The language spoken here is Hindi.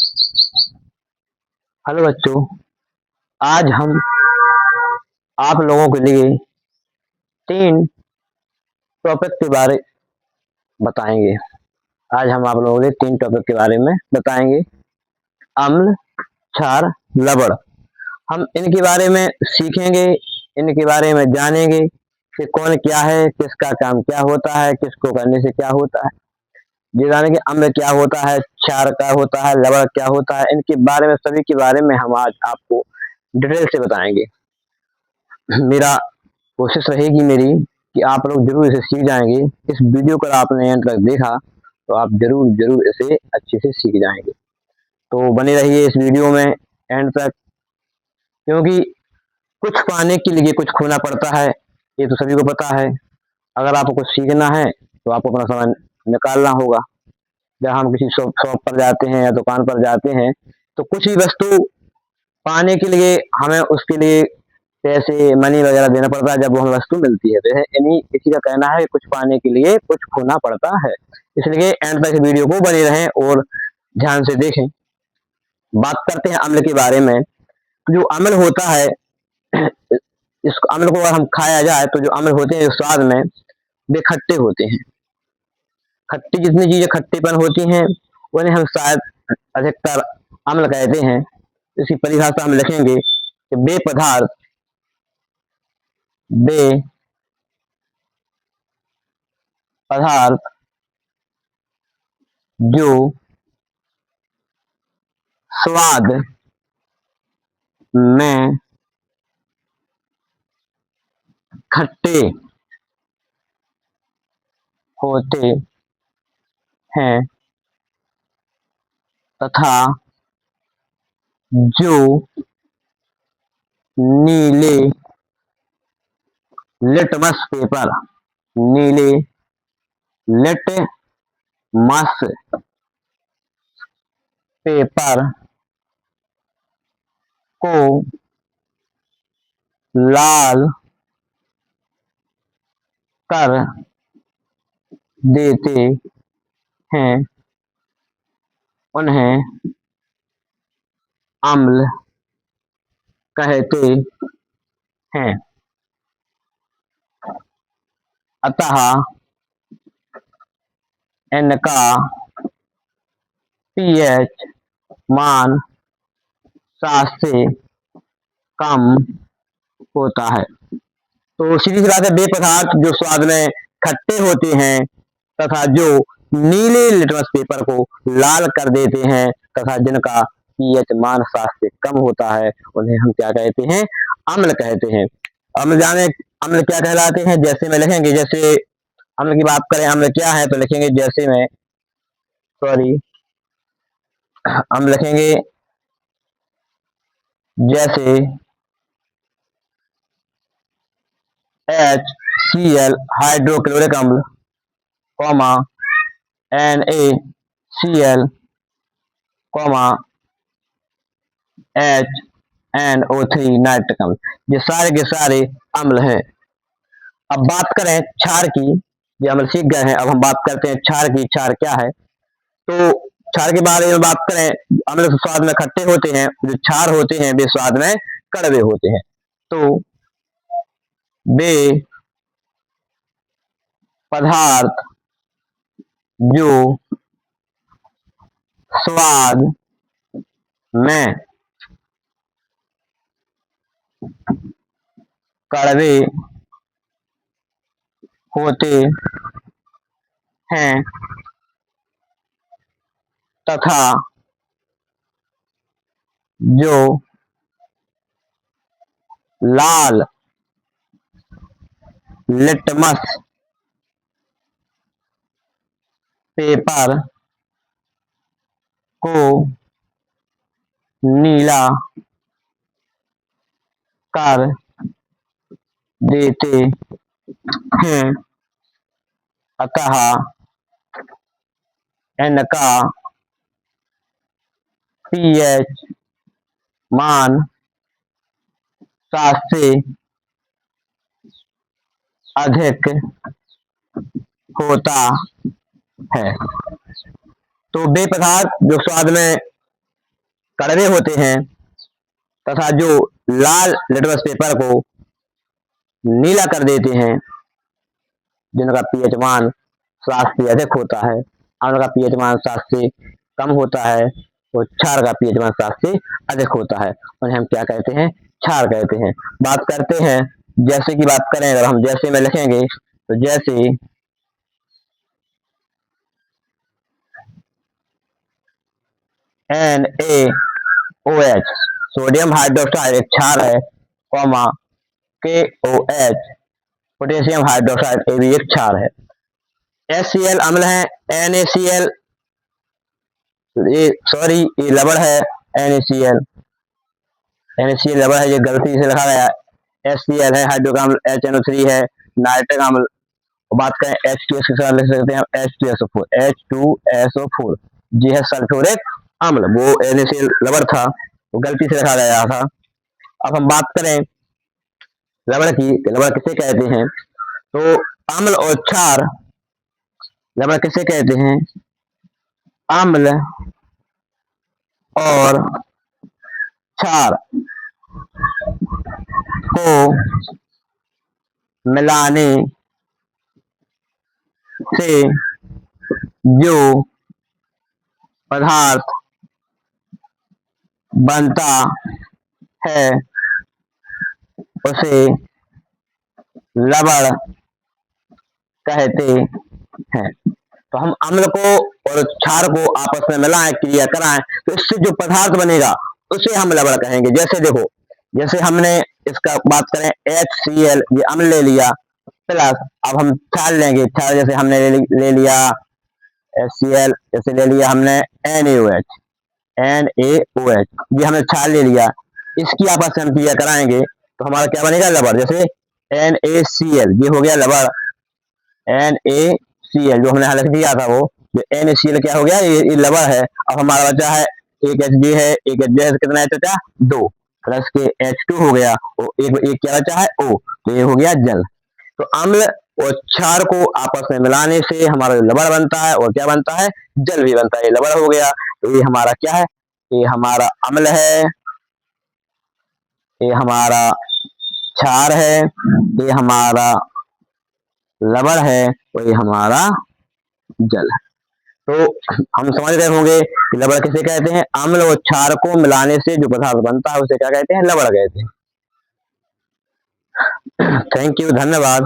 हेलो बच्चों, आज हम आप लोगों के लिए 3 टॉपिक के बारे बताएंगे। आज हम आप लोगों के लिए 3 टॉपिक के बारे में बताएंगे। अम्ल, क्षार, लवण। हम इनके बारे में सीखेंगे, इनके बारे में जानेंगे कि कौन क्या है, किसका काम क्या होता है, किसको करने से क्या होता है। ये जानेंगे अम्ल क्या होता है, क्षार क्या होता है, लवण क्या होता है। इनके बारे में, सभी के बारे में हम आज आपको डिटेल से बताएंगे। मेरा कोशिश रहेगी मेरी कि आप लोग जरूर इसे सीख जाएंगे। इस वीडियो को आपने एंड तक देखा तो आप जरूर जरूर इसे अच्छे से सीख जाएंगे। तो बने रहिए इस वीडियो में एंड तक, क्योंकि कुछ पाने के लिए कुछ खोना पड़ता है, ये तो सभी को पता है। अगर आपको कुछ सीखना है तो आपको अपना समय निकालना होगा। जब हम किसी शॉप पर जाते हैं या दुकान पर जाते हैं तो कुछ भी वस्तु पाने के लिए हमें उसके लिए पैसे, मनी वगैरह देना पड़ता है जब वो हमें वस्तु मिलती है। तो यानी किसी का कहना है कि कुछ पाने के लिए कुछ खोना पड़ता है। इसलिए एंड तक वीडियो को बने रहें और ध्यान से देखें। बात करते हैं अम्ल के बारे में। तो जो अम्ल होता है, इस अम्ल को अगर हम खाया जाए तो जो अम्ल होते हैं स्वाद में वे खट्टे होते हैं। खट्टी जितनी चीजें खट्टेपन होती हैं उन्हें हम शायद अधिकतर अम्ल कहते हैं। इसकी परिभाषा हम लिखेंगे कि वे पदार्थ जो स्वाद में खट्टे होते हैं तथा जो नीले लिटमस पेपर नीले लिटमस पेपर को लाल कर देते हैं उन्हें अम्ल कहते हैं। अतः इनका पीएच मान 7 से कम होता है। तो सीधी सी बात है, वे पदार्थ जो स्वाद में खट्टे होते हैं तथा जो नीले लिटमस पेपर को लाल कर देते हैं तथा जिनका पीएच मान 7 से कम होता है उन्हें हम क्या कहते हैं? अम्ल कहते हैं। अम्ल जाने अम्ल क्या कहलाते हैं, जैसे में लिखेंगे। जैसे अम्ल की बात करें, अम्ल क्या है तो लिखेंगे जैसे में हम लिखेंगे जैसे HCl हाइड्रोक्लोरिक अम्ल, comma NaCl, comma HNO3 nitric अम्ल। ये सारे के सारे अम्ल हैं। अब बात करें क्षार की। ये अम्ल सीख गए हैं, अब हम बात करते हैं क्षार की। क्षार क्या है? तो क्षार के बारे में बात करें, अम्ल स्वाद में खट्टे होते हैं, जो क्षार होते हैं वे स्वाद में कड़वे होते हैं। तो वे पदार्थ जो स्वाद में कड़वे होते हैं तथा जो लाल लिटमस पेपर को नीला कर देते हैं, अतः इनका पीएच मान 7 से अधिक होता है। तो वे पदार्थ जो स्वाद में कड़वे होते हैं तथा जो लाल लिटमस पेपर को नीला कर देते हैं, जिनका पीएच मान 7 से अधिक होता है, अम्ल का पीएच मान 7 से कम होता है और क्षार का पीएच मान 7 से अधिक होता है, उन्हें हम क्या कहते हैं? क्षार कहते हैं। बात करते हैं जैसे की बात करें, अगर हम जैसे में लिखेंगे तो जैसे NaOH सोडियम हाइड्रोक्साइड एक क्षार है, कॉमा KOH पोटेशियम हाइड्रोक्साइड ये भी एक क्षार है। HCl अम्ल है, NaCl ये लवण है, NaCl लवण है, ये गलती से लिखा गया। HCl है हाइड्रोक्लोरिक अम्ल, HNO3 है नाइट्रिक अम्ल। बात करें H2S के साथ लिख सकते हैं H2SO4 ये है सल्फ्यूरिक अम्ल, वो NaCl लवण था, वो गलती से लिखा गया था। अब हम बात करें लवण की, लवण किसे कहते हैं? तो अम्ल और क्षार, लवण किसे कहते हैं? अम्ल और क्षार को मिलाने से जो पदार्थ बनता है उसे लवण कहते हैं। तो हम अम्ल को और क्षार को आपस में मिलाएं, क्रिया कराएं, तो इससे जो पदार्थ बनेगा उसे हम लवण कहेंगे। जैसे देखो, जैसे हमने इसका बात करें HCl ये अम्ल ले लिया, प्लस अब हम क्षार लेंगे, क्षार जैसे हमने ले लिया HCl, जैसे ले लिया हमने NaOH ये हमने क्षार ले लिया, इसकी आपस में हम क्रिया कराएंगे तो हमारा क्या बनेगा? लवण। जैसे NaCl ये हो गया लवण, NaCl जो हमने हल किया था, वो जो NaCl क्या हो गया? ये लवण है। अब हमारा बचा है एक Hb है, एक Hb है, कितना है बचा? 2 प्लस के H2 हो गया और एक क्या बचा है? O, तो ये हो गया जल। तो अम्ल और क्षार को आपस में मिलाने से हमारा लवण बनता है और क्या बनता है? जल भी बनता है, ये लवण हो गया। तो ये हमारा क्या है? ये हमारा अम्ल है, ये हमारा क्षार है, ये हमारा लवण है और ये हमारा जल है। तो हम समझ गए होंगे कि लवण किसे कहते हैं? अम्ल और क्षार को मिलाने से जो पदार्थ बनता है उसे क्या कहते हैं? लवण कहते हैं। थैंक यू, धन्यवाद।